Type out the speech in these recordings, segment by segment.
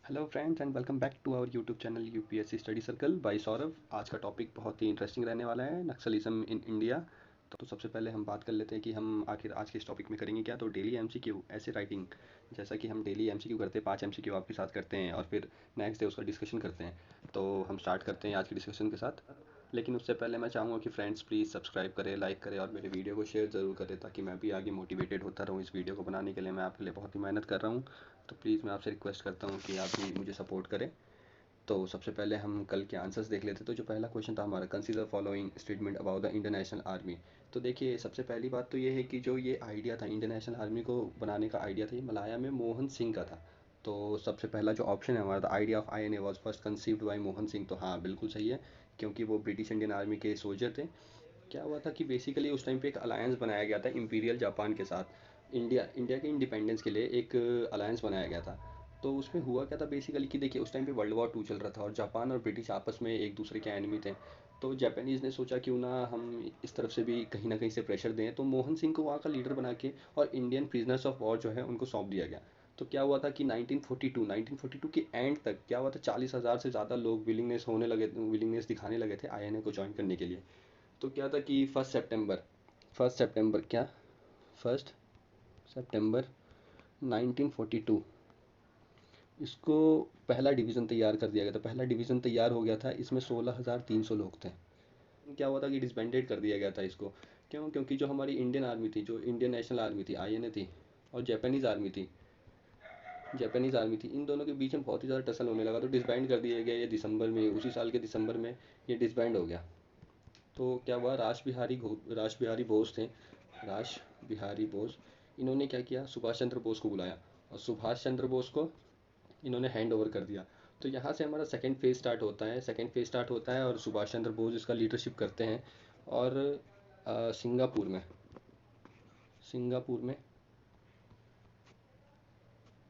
Hello friends and welcome back to our YouTube channel UPSC study circle by Saurabh. आज का topic बहुत ही interesting रहने वाला है, नक्सलिज्म इन इंडिया। तो सबसे पहले हम बात कर लेते हैं कि हम आखिर आज के इस टॉपिक में करेंगे क्या। तो डेली एमसीक्यू ऐसे राइटिंग, जैसा कि हम डेली एमसीक्यू करते हैं, 5 एमसीक्यू आपके साथ करते हैं और फिर नेक्स्ट डे उसका डिस्कशन करते हैं। तो हम स्टार्ट करते हैं आज के डिस्कशन के साथ। लेकिन उससे पहले मैं चाहूँगा कि फ्रेंड्स प्लीज़ सब्सक्राइब करें, लाइक करें और मेरे वीडियो को शेयर ज़रूर करें, ताकि मैं भी आगे मोटिवेटेड होता रहूँ। इस वीडियो को बनाने के लिए मैं आपके लिए बहुत ही मेहनत कर रहा हूँ। तो प्लीज़ मैं आपसे रिक्वेस्ट करता हूँ कि आप भी मुझे सपोर्ट करें। तो सबसे पहले हम कल के आंसर्स देख लेते। तो जो पहला क्वेश्चन था हमारा, consider following statement about the Indian national army. तो देखिए, सबसे पहली बात तो ये है कि जो ये आइडिया था इंडियन नेशनल आर्मी को बनाने का, आइडिया था ये मलाया में मोहन सिंह का था। तो सबसे पहला जो ऑप्शन है हमारा, the idea of INA was first conceived bye Mohan Singh. तो हाँ, बिल्कुल सही है, क्योंकि वो ब्रिटिश इंडियन आर्मी के सोल्जर थे। क्या हुआ था कि बेसिकली उस टाइम पे एक अलायंस बनाया गया था इंपीरियल जापान के साथ। इंडिया के इंडिपेंडेंस के लिए एक अलायंस बनाया गया था। तो उसमें हुआ क्या था बेसिकली कि देखिए, उस टाइम पे वर्ल्ड वॉर 2 चल रहा था और जापान और ब्रिटिश आपस में एक दूसरे के एनिमी थे। तो जापानीज़ ने सोचा क्यों ना हम इस तरफ से भी कहीं ना कहीं से प्रेशर दें। तो मोहन सिंह को वहाँ का लीडर बना के और इंडियन प्रिजनर्स ऑफ वॉर जो है उनको सौंप दिया गया। तो क्या हुआ था कि 1942 के एंड तक क्या हुआ था, 40,000 से ज़्यादा लोग विलिंगनेस दिखाने लगे थे आईएनए को ज्वाइन करने के लिए। तो क्या था कि फर्स्ट सितंबर क्या फर्स्ट सितंबर 1942 इसको पहला डिवीज़न तैयार कर दिया गया था। पहला डिवीज़न तैयार हो गया था, इसमें 16,300 लोग थे। क्या हुआ था कि डिसबैंडेड कर दिया गया था इसको। क्यों? क्योंकि जो हमारी इंडियन आर्मी थी, जो इंडियन नेशनल आर्मी थी आईएनए थी, और जापानीज़ आर्मी थी, इन दोनों के बीच में बहुत ही ज़्यादा टसल होने लगा। तो डिसबैंड कर दिया गया ये दिसंबर में, उसी साल के दिसंबर में ये डिसबैंड हो गया। तो क्या हुआ, राश बिहारी बोस थे, राश बिहारी बोस। इन्होंने क्या किया, सुभाष चंद्र बोस को बुलाया और सुभाष चंद्र बोस को इन्होंने हैंड ओवर कर दिया। तो यहाँ से हमारा सेकंड फेज स्टार्ट होता है और सुभाष चंद्र बोस इसका लीडरशिप करते हैं। और सिंगापुर में सिंगापुर में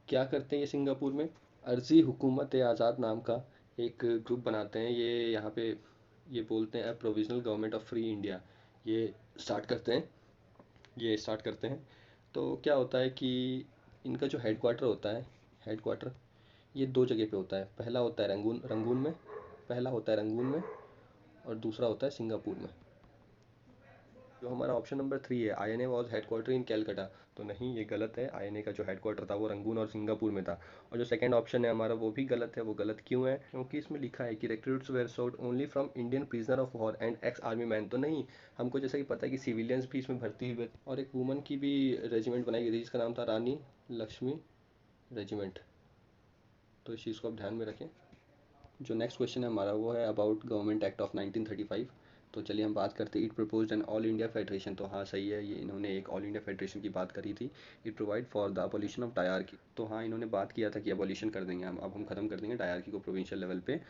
क्या करते हैं ये सिंगापुर में, अर्जी हुकूमत आज़ाद नाम का एक ग्रुप बनाते हैं। ये यहाँ पे ये बोलते हैं provisional government of free India. ये स्टार्ट करते हैं ये स्टार्ट करते हैं। तो क्या होता है कि इनका जो हेडक्वार्टर ये दो जगह पे होता है। पहला होता है रंगून में और दूसरा होता है सिंगापुर में। जो हमारा ऑप्शन नंबर 3 है, INA was headquarter in Calcutta, तो नहीं, ये गलत है। आईएनए का जो हेडक्वार्टर था वो रंगून और सिंगापुर में था। और जो सेकंड ऑप्शन है हमारा वो भी गलत है। वो गलत क्यों है? क्योंकि इसमें लिखा है कि recruits were sold only from Indian prisoner of war and ex army man. तो नहीं, हमको जैसा कि पता है कि सिविलियंस भी इसमें भर्ती हुए थे और एक वुमन की भी रेजिमेंट बनाई गई थी जिसका नाम था रानी लक्ष्मी रेजिमेंट। तो इस चीज़ को आप ध्यान में रखें। जो नेक्स्ट क्वेश्चन है हमारा वो है अबाउट गवर्नमेंट एक्ट ऑफ 1935। तो चलिए हम बात करते हैं। It proposed an all India federation. तो हाँ, सही है, ये इन्होंने एक ऑल इंडिया फेडरेशन की बात करी थी। It provide for the abolition of dyarchy. तो हाँ, इन्होंने बात किया था कि अबॉलिशन कर देंगे हम, अब हम खत्म कर देंगे डायरकी को प्रोविंशियल लेवल पे।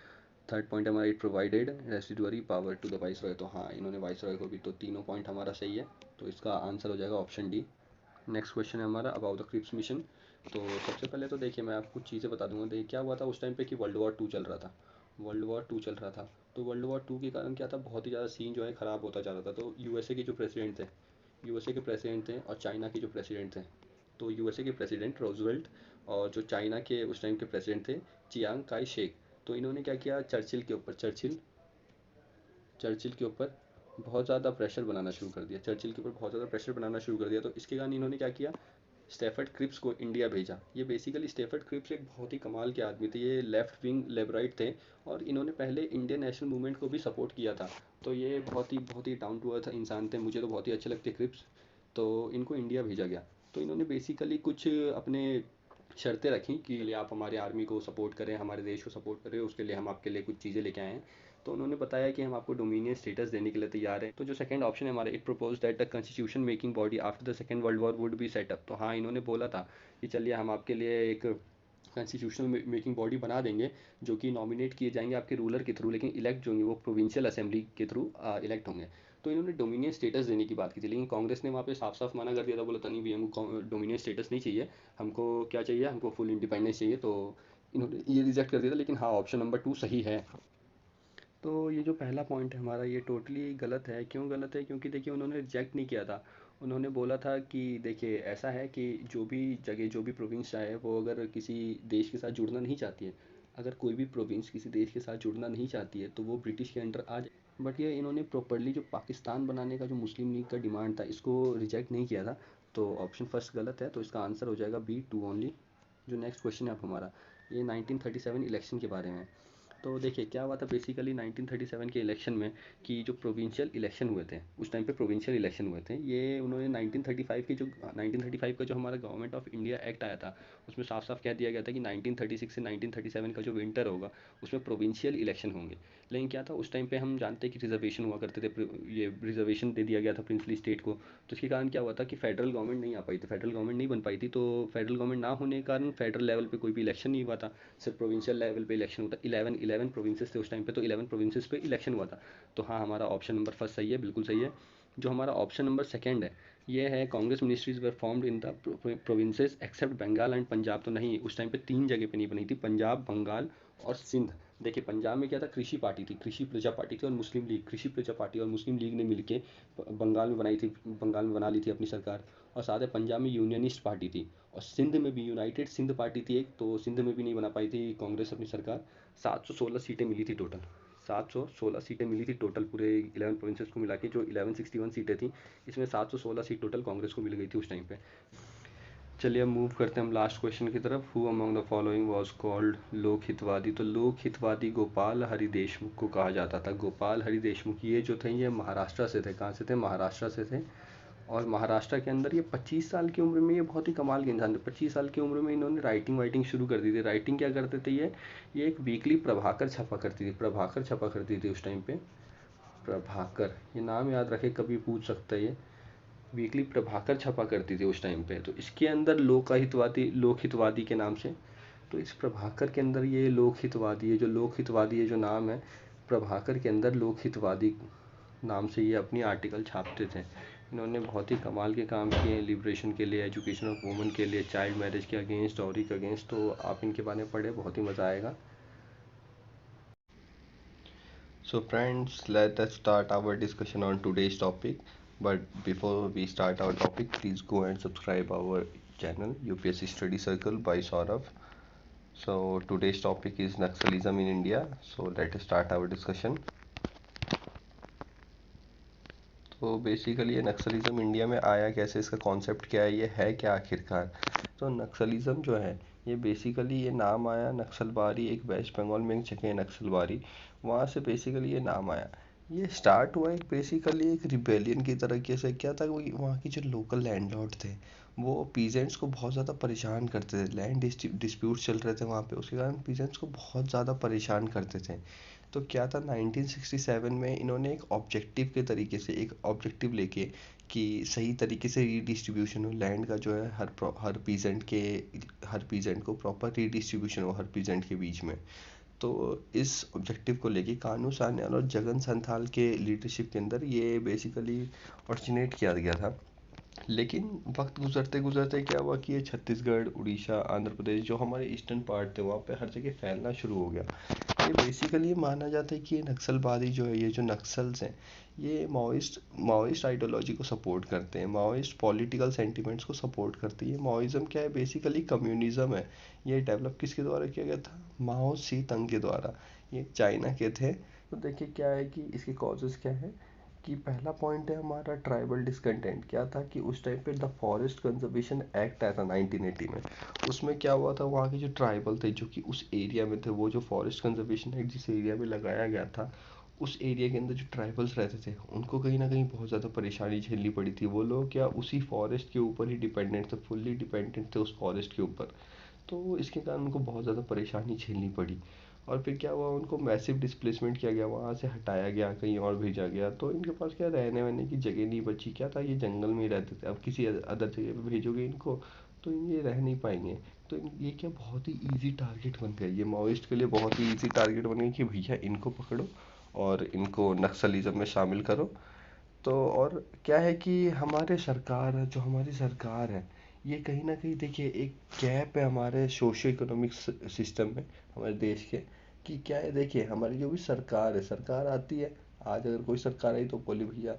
थर्ड पॉइंट हमारा, it provided residuary power to the viceroy. तो हाँ, इन्होंने वाइस रॉय को भी, तो तीनों पॉइंट हमारा सही है। तो इसका आंसर हो जाएगा ऑप्शन डी। नेक्स्ट क्वेश्चन है हमारा अबाउट द क्रिप्स मिशन। तो सबसे पहले तो देखिए, मैं आपको कुछ चीज़ें बता दूंगा। देखिए, क्या हुआ था उस टाइम पे कि वर्ल्ड वॉर 2 चल रहा था। तो वर्ल्ड वॉर 2 के कारण क्या था, बहुत ही ज़्यादा सीन जो है ख़राब होता जा रहा था। तो यूएसए के प्रेसिडेंट थे और चाइना के जो प्रेसिडेंट थे। तो यूएसए के प्रेसिडेंट रोजवेल्ट और जो चाइना के उस टाइम के प्रेसिडेंट थे चियांग काई शेक। तो इन्होंने क्या किया, चर्चिल के ऊपर बहुत ज़्यादा प्रेशर बनाना शुरू कर दिया। तो इसके कारण इन्होंने क्या किया, स्टेफर्ड क्रिप्स को इंडिया भेजा। ये बेसिकली स्टेफर्ड क्रिप्स एक बहुत ही कमाल के आदमी थे। ये लेफ्ट विंग लेबराइट थे और इन्होंने पहले इंडियन नेशनल मूवमेंट को भी सपोर्ट किया था। तो ये बहुत ही डाउन टू अर्थ इंसान थे। मुझे तो बहुत ही अच्छे लगते क्रिप्स। तो इनको इंडिया भेजा गया। तो इन्होंने बेसिकली कुछ अपने शर्तें रखी कि आप हमारे आर्मी को सपोर्ट करें, हमारे देश को सपोर्ट करें, उसके लिए हम आपके लिए कुछ चीज़ें लेके आए हैं। तो उन्होंने बताया कि हम आपको डोमिनियन स्टेटस देने के लिए तैयार हैं। तो जो सेकंड ऑप्शन है हमारा, it propose that the constitution making body after the second world war would be set up. तो हाँ, इन्होंने बोला था कि चलिए हम आपके लिए एक कॉन्स्टिट्यूशनल मेकिंग बॉडी बना देंगे, जो कि नॉमिनेट किए जाएंगे आपके रूलर के थ्रू, लेकिन इलेक्ट जो होंगे वो प्रोविंशियल असेंबली के थ्रू इलेक्ट होंगे। तो इन्होंने डोमिनियन स्टेटस देने की बात की थी, लेकिन कांग्रेस ने वहाँ पे साफ साफ मना कर दिया था। बोला था नहीं भी, हमको डोमिनियन स्टेटस नहीं चाहिए, हमको क्या चाहिए, हमको फुल इंडिपेंडेंस चाहिए। तो इन्होंने ये रिजेक्ट कर दिया था। लेकिन हाँ, ऑप्शन नंबर 2 सही है। तो ये जो पहला पॉइंट है हमारा, ये टोटली गलत है। क्यों गलत है? क्योंकि देखिए, उन्होंने रिजेक्ट नहीं किया था, उन्होंने बोला था कि देखिए ऐसा है कि जो भी जगह जो भी प्रोविंस चाहे वो अगर किसी देश के साथ जुड़ना नहीं चाहती है, अगर कोई भी प्रोविंस किसी देश के साथ जुड़ना नहीं चाहती है तो वो ब्रिटिश के अंडर आ जाए। बट ये इन्होंने प्रॉपरली जो पाकिस्तान बनाने का जो मुस्लिम लीग का डिमांड था इसको रिजेक्ट नहीं किया था। तो ऑप्शन फर्स्ट गलत है, तो इसका आंसर हो जाएगा बी, टू ओनली। जो नेक्स्ट क्वेश्चन है अब हमारा, ये 1937 इलेक्शन के बारे में है। तो देखिए क्या हुआ था बेसिकली 1937 के इलेक्शन में, कि जो प्रोविंशियल इलेक्शन हुए थे उस टाइम पे प्रोविंशियल इलेक्शन हुए थे, ये उन्होंने 1935 के जो 1935 का जो हमारा गवर्नमेंट ऑफ इंडिया एक्ट आया था उसमें साफ साफ कह दिया गया था कि 1936 से 1937 का जो विंटर होगा उसमें प्रोविंशियल इलेक्शन होंगे। लेकिन क्या था उस टाइम पे हम जानते हैं कि रिजर्वेशन हुआ करते थे, ये रिजर्वेशन दे दिया गया था प्रिंसली स्टेट को। तो इसके कारण क्या हुआ था कि फेडरल गवर्नमेंट नहीं आ पाई थी, फेडरल गवर्नमेंट नहीं बन पाई थी। तो फेडरल गवर्नमेंट ना होने के कारण फेडरल लेवल पे कोई भी इलेक्शन नहीं हुआ था, सिर्फ प्रोविंशियल लेवल पे इलेक्शन होता। 11 प्रोविंसेस थे उस टाइम पे, तो 11 प्रोविंसेस पे इलेक्शन हुआ था। तो हाँ, हमारा ऑप्शन नंबर फर्स्ट सही है, बिल्कुल सही है। जो हमारा ऑप्शन नंबर सेकंड है, ये है Congress ministries were formed in the provinces except Bengal and Punjab. तो नहीं, उस टाइम पे 3 जगह पे नहीं बनी थी, पंजाब, बंगाल और सिंध। देखिए पंजाब में क्या था, कृषि पार्टी थी, कृषि प्रजा पार्टी थी, और मुस्लिम लीग, कृषि प्रजा पार्टी और मुस्लिम लीग ने मिलके बंगाल में बनाई थी, बंगाल में बना ली थी अपनी सरकार। और साथ ही पंजाब में यूनियनिस्ट पार्टी थी, और सिंध में भी यूनाइटेड सिंध पार्टी थी एक, तो सिंध में भी नहीं बना पाई थी कांग्रेस अपनी सरकार। 716 सीटें मिली थी टोटल, 716 सीटें मिली थी टोटल पूरे 11 प्रोविंसेस को मिला के। जो 1161 सीटें थी इसमें 716 सीट टोटल कांग्रेस को मिल गई थी उस टाइम पे। चलिए अब मूव करते हैं हम लास्ट क्वेश्चन की तरफ। Who among the following was called लोक हितवादी। तो लोक हितवादी गोपाल हरि देशमुख को कहा जाता था। गोपाल हरि देशमुख ये जो थे ये महाराष्ट्र से थे। कहाँ से थे? महाराष्ट्र से थे। और महाराष्ट्र के अंदर ये 25 साल की उम्र में ये बहुत ही कमाल के इंसान थे। 25 साल की उम्र में इन्होंने राइटिंग वाइटिंग शुरू कर दी थी। राइटिंग क्या करते थे ये एक वीकली प्रभाकर छपा करती थी, प्रभाकर छपा करती थी उस टाइम पे। प्रभाकर, ये नाम याद रखे, कभी पूछ सकता है ये। वीकली प्रभाकर छपा करती थी उस टाइम पे। तो इसके अंदर लोकहितवादी के नाम से, तो इस प्रभाकर के अंदर ये लोकहितवादी है, जो लोकहितवादी है जो नाम है प्रभाकर के अंदर लोकहितवादी नाम से ये अपनी आर्टिकल छापते थे। इन्होंने बहुत ही कमाल के काम किए हैं लिबरेशन के लिए, एजुकेशन ऑफ वुमेन के लिए, चाइल्ड मैरिज के अगेंस्ट, डॉरी के अगेंस्ट। तो आप इनके बारे में पढ़े, बहुत ही मज़ा आएगा। So friends, let us start our discussion on today's topic. But before we start our topic, please go and subscribe our channel UPSC Study Circle by Saurav. So today's topic is Naxalism in India. So let us start our discussion. तो basically ये Naxalism India में आया कैसे, इसका concept क्या है क्या आखिरकार। तो नक्सलिज्म जो है ये बेसिकली ये नाम आया नक्सलबारी, एक वेस्ट बंगाल में एक जगह है नक्सलबारी, वहाँ से बेसिकली ये नाम आया। ये स्टार्ट हुआ एक बेसिकली एक रिबेलियन की तरीके से। क्या था, कोई वहाँ की जो लोकल लैंडलॉर्ड थे वो पीजेंट्स को बहुत ज़्यादा परेशान करते थे। लैंड डिस्प्यूट चल रहे थे वहाँ पे, उसके कारण पीजेंट्स को बहुत ज़्यादा परेशान करते थे। तो क्या था 1967 में इन्होंने एक ऑब्जेक्टिव के तरीके से एक ऑब्जेक्टिव लेके कि सही तरीके से रीडिस्ट्रीब्यूशन हो लैंड का, जो है हर पीजेंट को प्रॉपर रीडिस्ट्रीब्यूशन हो हर पीजेंट के बीच में। तो इस ऑब्जेक्टिव को लेके कानू सान्याल और जगन संथाल के लीडरशिप के अंदर ये बेसिकली ऑरिजिनेट किया गया था। लेकिन वक्त गुजरते गुजरते क्या हुआ कि ये छत्तीसगढ़, उड़ीसा, आंध्र प्रदेश जो हमारे ईस्टर्न पार्ट थे वहाँ पे हर जगह फैलना शुरू हो गया। ये बेसिकली ये माना जाता है कि ये नक्सलवादी जो है, ये जो नक्सल्स हैं ये माओइस्ट आइडियोलॉजी को सपोर्ट करते हैं, माओइस्ट पॉलिटिकल सेंटिमेंट्स को सपोर्ट करते हैं। ये माओइज्म क्या है, बेसिकली कम्युनिज्म है। ये डेवलप किसके द्वारा किया गया था? माओ सी तंग के द्वारा। ये चाइना के थे। तो देखिए क्या है कि इसके कॉजेज़ क्या है कि पहला पॉइंट है हमारा ट्राइबल डिस्कंटेंट। क्या था कि उस टाइम पे द फॉरेस्ट कंजर्वेशन एक्ट आया था 1980 में। उसमें क्या हुआ था, वहाँ के जो ट्राइबल थे जो कि उस एरिया में थे, वो जो फॉरेस्ट कंजर्वेशन एक्ट जिस एरिया में लगाया गया था उस एरिया के अंदर जो ट्राइबल्स रहते थे उनको कहीं ना कहीं बहुत ज़्यादा परेशानी झेलनी पड़ी थी। वो लोग क्या उसी फॉरेस्ट के ऊपर ही डिपेंडेंट थे, फुल्ली डिपेंडेंट थे उस फॉरेस्ट के ऊपर। तो इसके कारण उनको बहुत ज़्यादा परेशानी झेलनी पड़ी। और फिर क्या हुआ, उनको मैसिव डिस्प्लेसमेंट किया गया, वहाँ से हटाया गया, कहीं और भेजा गया। तो इनके पास क्या रहने वहने की जगह नहीं बची। क्या था, ये जंगल में ही रहते थे। अब किसी अदर जगह पे भेजोगे इनको तो ये रह नहीं पाएंगे। तो ये क्या बहुत ही ईजी टारगेट बन गए, ये माओइस्ट के लिए बहुत ही ईजी टारगेट बन गए कि भैया इनको पकड़ो और इनको नक्सलिज्म में शामिल करो। तो और क्या है कि हमारी सरकार है ये कहीं ना कहीं देखिए एक गैप है हमारे सोशो इकोनॉमिक सिस्टम में हमारे देश के। कि क्या है, देखिए हमारी जो भी सरकार है, सरकार आती है, आज अगर कोई सरकार आई तो बोली भैया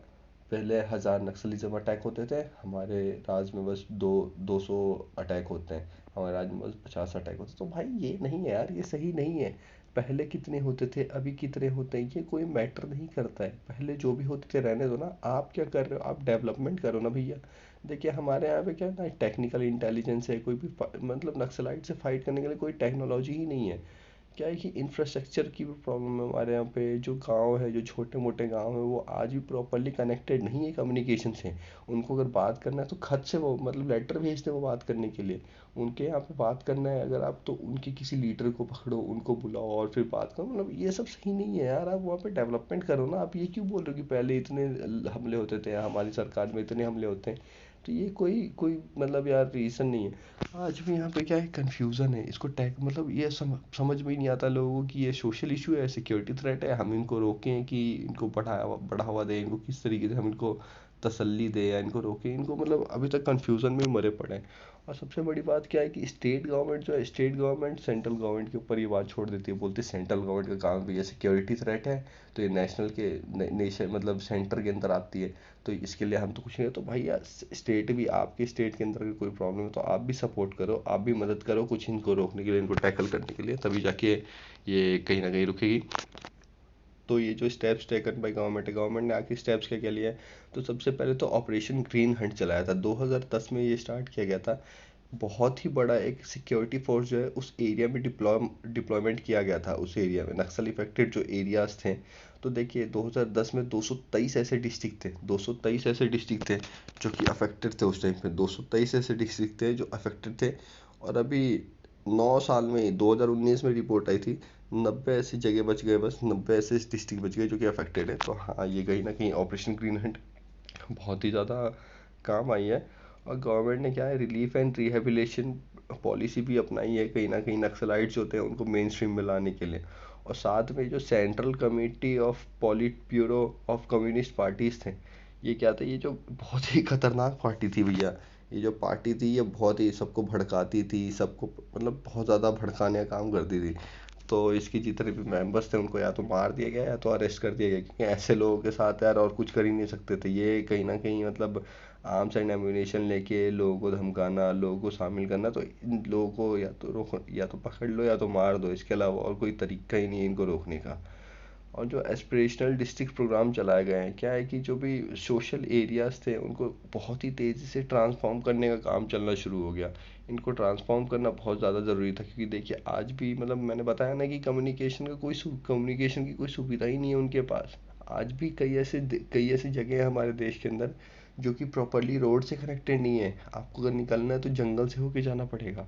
पहले 1000 नक्सलिज्म अटैक होते थे, हमारे राज्य में बस 200 अटैक होते हैं, हमारे राज्य में बस 50 अटैक होते हैं। तो भाई ये नहीं है यार, ये सही नहीं है। पहले कितने होते थे, अभी कितने होते हैं, ये कोई मैटर नहीं करता है। पहले जो भी होते थे रहने दो ना। आप क्या कर रहे हो, आप डेवलपमेंट करो ना भैया। देखिए हमारे यहाँ पे क्या है ना, टेक्निकल इंटेलिजेंस है, कोई भी मतलब नक्सलाइट से फाइट करने के लिए कोई टेक्नोलॉजी ही नहीं है। क्या है कि इंफ्रास्ट्रक्चर की भी प्रॉब्लम है हमारे यहाँ पे। जो गांव है, जो छोटे मोटे गांव है, वो आज भी प्रॉपरली कनेक्टेड नहीं है कम्युनिकेशन से। उनको अगर बात करना है तो खत से, वो मतलब लेटर भेजते हैं वो बात करने के लिए। उनके यहाँ पे बात करना है अगर आप, तो उनके किसी लीडर को पकड़ो, उनको बुलाओ और फिर बात करो। मतलब ये सब सही नहीं है यार। आप वहाँ पे डेवलपमेंट करो ना। आप ये क्यों बोल रहे हो कि पहले इतने हमले होते थे, हमारी सरकार में इतने हमले होते हैं। तो ये कोई कोई मतलब यार रीज़न नहीं है। आज भी यहाँ पे क्या है, कन्फ्यूज़न है। इसको टैग मतलब ये समझ में ही नहीं आता लोगों को कि ये सोशल इशू है, सिक्योरिटी थ्रेट है, हम इनको रोकें कि इनको बढ़ावा दें, इनको किस तरीके से हम इनको तसल्ली दें या इनको रोकें। इनको मतलब अभी तक कन्फ्यूज़न में मरे पड़े हैं। और सबसे बड़ी बात क्या है कि स्टेट गवर्नमेंट जो है, स्टेट गवर्नमेंट सेंट्रल गवर्नमेंट के ऊपर ये बात छोड़ देती है। बोलती है सेंट्रल गवर्नमेंट का काम भी है, सिक्योरिटी थ्रेट है तो ये नेशनल के नेशन मतलब सेंटर के अंदर आती है, तो इसके लिए हम तो कुछ नहीं है। तो भैया स्टेट भी, आपके स्टेट के अंदर अगर कोई प्रॉब्लम है तो आप भी सपोर्ट करो, आप भी मदद करो कुछ इनको रोकने के लिए, इनको टैकल करने के लिए, तभी जाके ये कहीं ना कहीं रुकेगी। तो ये जो स्टेप्स टेकन बाय गवर्नमेंट है, गवर्नमेंट ने आखिर स्टेप्स क्या क्या लिया है। तो सबसे पहले तो ऑपरेशन ग्रीन हंट चलाया था, 2010 में ये स्टार्ट किया गया था। बहुत ही बड़ा एक सिक्योरिटी फोर्स जो है उस एरिया में डिप्लॉयमेंट किया गया था। उस एरिया में नक्सल इफेक्टेड जो एरियाज थे, तो देखिए 2010 में 223 ऐसे डिस्ट्रिक्ट थे, 223 ऐसे डिस्ट्रिक्ट थे जो कि अफेक्टेड थे उस टाइम पे। 223 ऐसे डिस्ट्रिक्ट थे जो अफेक्टेड थे। और अभी 9 साल में 2019 में रिपोर्ट आई थी, 90 ऐसी जगह बच गए, बस 90 ऐसे डिस्ट्रिक्ट बच गए जो कि अफेक्टेड है। तो हाँ, ये कहीं ना कहीं ऑपरेशन ग्रीन हंट बहुत ही ज़्यादा काम आई है। और गवर्नमेंट ने क्या है, रिलीफ एंड रिहेबिलिटेशन पॉलिसी भी अपनाई है कहीं ना कहीं, नक्सलाइट्स होते हैं उनको मेन स्ट्रीम में लाने के लिए। और साथ में जो central committee of politburo of communist parties थे, ये क्या था, ये जो बहुत ही खतरनाक पार्टी थी भैया। ये जो पार्टी थी ये बहुत ही सबको भड़काती थी, सबको मतलब बहुत ज़्यादा भड़काने का काम करती थी। तो इसके जितने भी मेंबर्स थे उनको या तो मार दिया गया या तो अरेस्ट कर दिया गया, क्योंकि ऐसे लोगों के साथ यार और कुछ कर ही नहीं सकते थे। ये कहीं ना कहीं मतलब आर्म्स एंड एम्यूनेशन लेके लोगों को धमकाना, लोगों को शामिल करना, तो इन लोगों को या तो रोको, या तो पकड़ लो या तो मार दो, इसके अलावा और कोई तरीका ही नहीं है इनको रोकने का। और जो एस्पिरेशनल डिस्ट्रिक्ट प्रोग्राम चलाए गए हैं, क्या है कि जो भी सोशल एरियाज थे उनको बहुत ही तेज़ी से ट्रांसफॉर्म करने का काम चलना शुरू हो गया। इनको ट्रांसफॉर्म करना बहुत ज़्यादा ज़रूरी था, क्योंकि देखिए आज भी मतलब मैंने बताया ना कि कम्युनिकेशन की कोई सुविधा ही नहीं है उनके पास। आज भी कई ऐसी जगह है हमारे देश के अंदर जो कि प्रॉपरली रोड से कनेक्टेड नहीं है। आपको अगर निकलना है तो जंगल से होके जाना पड़ेगा।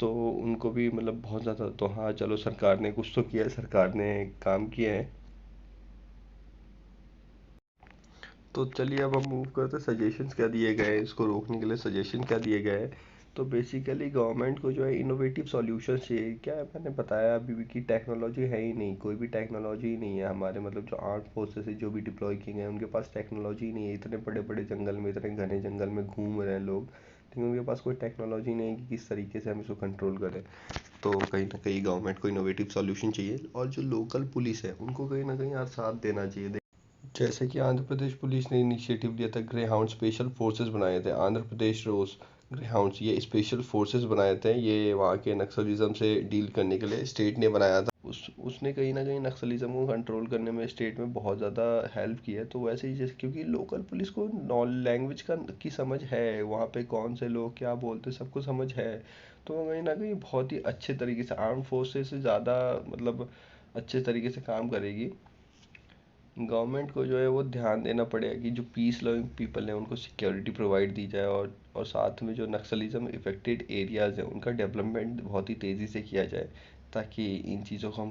तो उनको भी मतलब बहुत ज़्यादा, तो हाँ चलो सरकार ने कुछ तो किया है, सरकार ने काम किया है। तो चलिए अब हम मूव करते हैं, सजेशंस क्या दिए गए हैं इसको रोकने के लिए, सजेशन क्या दिए गए हैं। तो बेसिकली गवर्नमेंट को जो है इनोवेटिव सॉल्यूशंस चाहिए। क्या है, मैंने बताया अभी भी कि टेक्नोलॉजी है ही नहीं, कोई भी टेक्नोलॉजी ही नहीं है हमारे मतलब जो आर्म फोर्सेस है जो भी डिप्लॉय किए गए हैं उनके पास टेक्नोलॉजी ही नहीं है। इतने बड़े बड़े जंगल में, इतने घने जंगल में घूम रहे हैं लोग, लेकिन उनके पास कोई टेक्नोलॉजी नहीं है कि किस तरीके से हम इसको कंट्रोल करें। तो कहीं ना कहीं गवर्नमेंट को इनोवेटिव सॉल्यूशन चाहिए, और जो लोकल पुलिस है उनको कहीं ना कहीं यार साथ देना चाहिए। जैसे कि आंध्र प्रदेश पुलिस ने इनिशिएटिव लिया था, ग्रे हाउंड स्पेशल फोर्सेस बनाए थे, आंध्र प्रदेश रोज ग्रे हाउंड्स, ये स्पेशल फोर्सेस बनाए थे, ये वहाँ के नक्सलिज्म से डील करने के लिए स्टेट ने बनाया था। उसने कहीं ना कहीं नक्सलिज्म को कंट्रोल करने में स्टेट में बहुत ज़्यादा हेल्प की है। तो वैसे ही जैसे, क्योंकि लोकल पुलिस को नॉन लैंग्वेज का की समझ है, वहाँ पे कौन से लोग क्या बोलते हैं सबको समझ है। तो वो कहीं ना कहीं बहुत ही अच्छे तरीके से आर्म फोर्सेस से ज़्यादा मतलब अच्छे तरीके से काम करेगी। गवर्नमेंट को जो है वो ध्यान देना पड़ेगा कि जो पीस लविंग पीपल हैं उनको सिक्योरिटी प्रोवाइड दी जाए, और साथ में जो नक्सलिज्म इफेक्टेड एरियाज़ हैं उनका डेवलपमेंट बहुत ही तेज़ी से किया जाए, ताकि इन चीज़ों को हम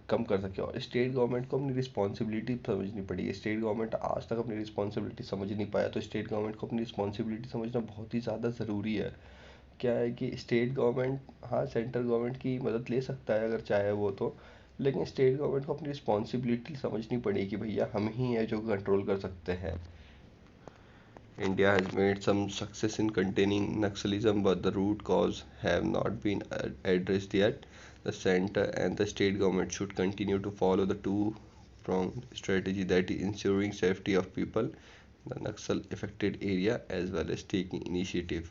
कम कर सकें। और स्टेट गवर्नमेंट को अपनी रिस्पॉन्सिबिलिटी समझनी पड़ेगी। स्टेट गवर्नमेंट आज तक अपनी रिस्पॉन्सिबिलिटी समझ नहीं पाया, तो स्टेट गवर्नमेंट को अपनी रिस्पॉन्सिबिलिटी समझना बहुत ही ज़्यादा ज़रूरी है। क्या है कि स्टेट गवर्नमेंट, हाँ सेंट्रल गवर्नमेंट की मदद ले सकता है अगर चाहे वो तो, लेकिन स्टेट गवर्नमेंट को अपनी रिस्पॉन्सिबिलिटी समझनी पड़ेगी कि भैया हम ही हैं जो कंट्रोल कर सकते हैं। India has made some success in containing Naxalism, but the root cause have not been addressed yet. The center and the state government should continue to follow the two-pronged strategy, that is ensuring safety of people the Naxal affected area as well as taking initiative.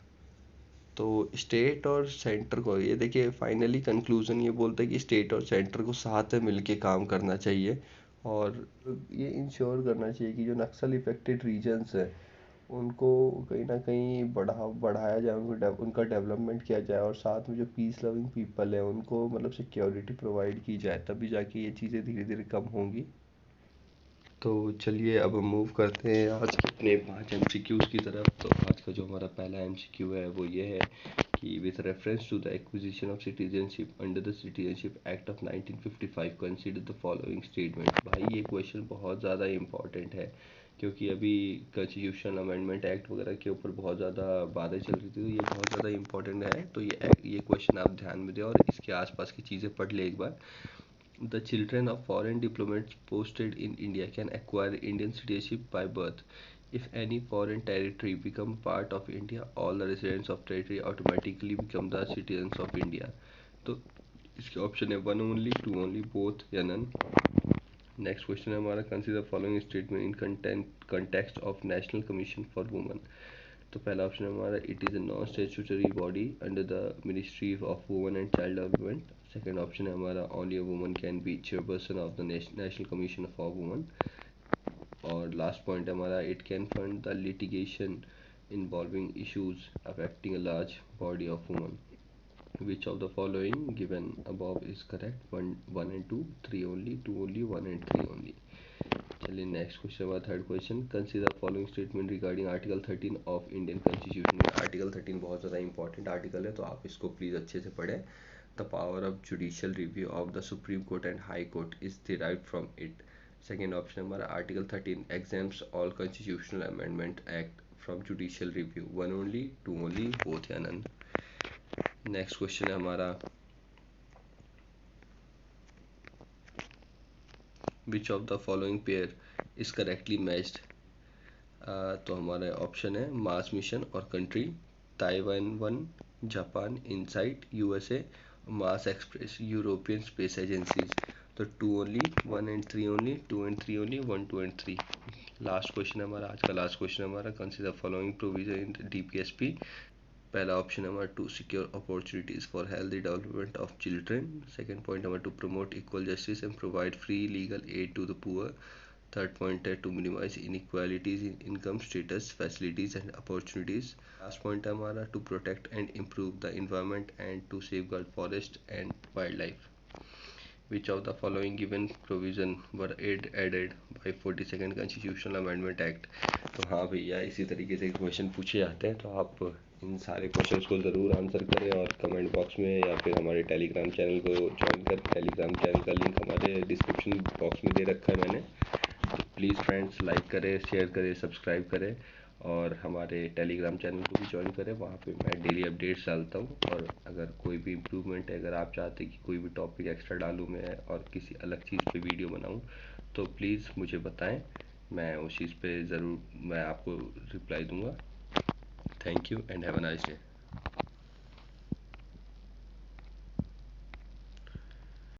तो state और centre को ये देखिए finally conclusion ये बोलता है कि state और सेंटर को साथ में मिलके काम करना चाहिए और ये इंश्योर करना चाहिए कि जो नक्सल इफेक्टेड रीजन्स हैं उनको कहीं ना कहीं बढ़ाया जाए, उनका डेवलपमेंट किया जाए और साथ में जो पीस लविंग पीपल है उनको मतलब सिक्योरिटी प्रोवाइड की जाए, तभी जाके ये चीज़ें धीरे धीरे कम होंगी। तो चलिए अब हम मूव करते हैं आज के अपने 5 MCQs की तरफ। तो आज का जो हमारा पहला MCQ है वो ये है कि with reference to the acquisition of citizenship under the citizenship act of 1955 consider the following statement. भाई ये क्वेश्चन बहुत ज़्यादा इंपॉर्टेंट है क्योंकि अभी कॉन्स्टिट्यूशन अमेंडमेंट एक्ट वगैरह के ऊपर बहुत ज़्यादा बातें चल रही थी, तो ये बहुत ज़्यादा इंपॉर्टेंट है। तो ये क्वेश्चन आप ध्यान में दें और इसके आसपास की चीज़ें पढ़ ले एक बार। The children of foreign diplomats posted in India can acquire Indian citizenship by birth. If any foreign territory become part of India, all the residents of territory automatically become the citizens of India. तो इसके option है 1 only, 2 only, both या none. Next question है हमारा consider following statement in context of national commission for women. तो पहला option है हमारा it is a non statutory body under the ministry of women and child development. Second option है हमारा only a woman can be chairperson of the national commission for women. और last point है हमारा it can fund the litigation involving issues affecting a large body of woman. Which of the following given above is correct? 1 and 2, 3 only, 2 only, 1 and 3 only. चलिए next question हमारा third question consider following statement regarding article 13 of Indian constitution. Article 13 बहुत ज़्यादा important article है तो आप इसको please अच्छे से पढ़ें। The power of judicial review of the Supreme Court and High Court is derived from it. Second option हमारा article 13 exams all constitutional amendment act from judicial review. 1 only, 2 only, both या none. Next question है हमारा which of the following pair is correctly matched. तो हमारा option है Mars mission और country, Taiwan 1, Japan, InSight, USA, Mars Express, European space agencies. तो 2 only, 1 and 3 only, 2 and 3 only, 1, 2 and 3। Last question है हमारा आज का लास्ट क्वेश्चन हमारा consider following provision in DPSP. पहला ऑप्शन है हमारा to secure opportunities for healthy development of children. Second point हमारा to promote equal justice and provide free legal aid to the poor. Third point है to minimize inequalities in income status facilities and opportunities. Last point है हमारा to protect and improve the environment and to safeguard forest and wildlife. Which of the following given provision were added by 42nd Constitutional Amendment Act। तो हाँ भैया इसी तरीके से question पूछे जाते हैं, तो आप इन सारे क्वेश्चंस को ज़रूर आंसर करें और कमेंट बॉक्स में या फिर हमारे टेलीग्राम चैनल को ज्वाइन करें। टेलीग्राम चैनल का लिंक हमारे डिस्क्रिप्शन बॉक्स में दे रखा है मैंने। तो प्लीज़ फ्रेंड्स लाइक करें, शेयर करें, सब्सक्राइब करें और हमारे टेलीग्राम चैनल को भी ज्वाइन करें। वहाँ पे मैं डेली अपडेट्स डालता हूँ और अगर कोई भी इम्प्रूवमेंट है, अगर आप चाहते हैं कि कोई भी टॉपिक एक्स्ट्रा डालूँ मैं और किसी अलग चीज़ पे वीडियो बनाऊँ तो प्लीज़ मुझे बताएं, मैं उस चीज़ पे ज़रूर मैं आपको रिप्लाई दूँगा। Thank you and have a nice day.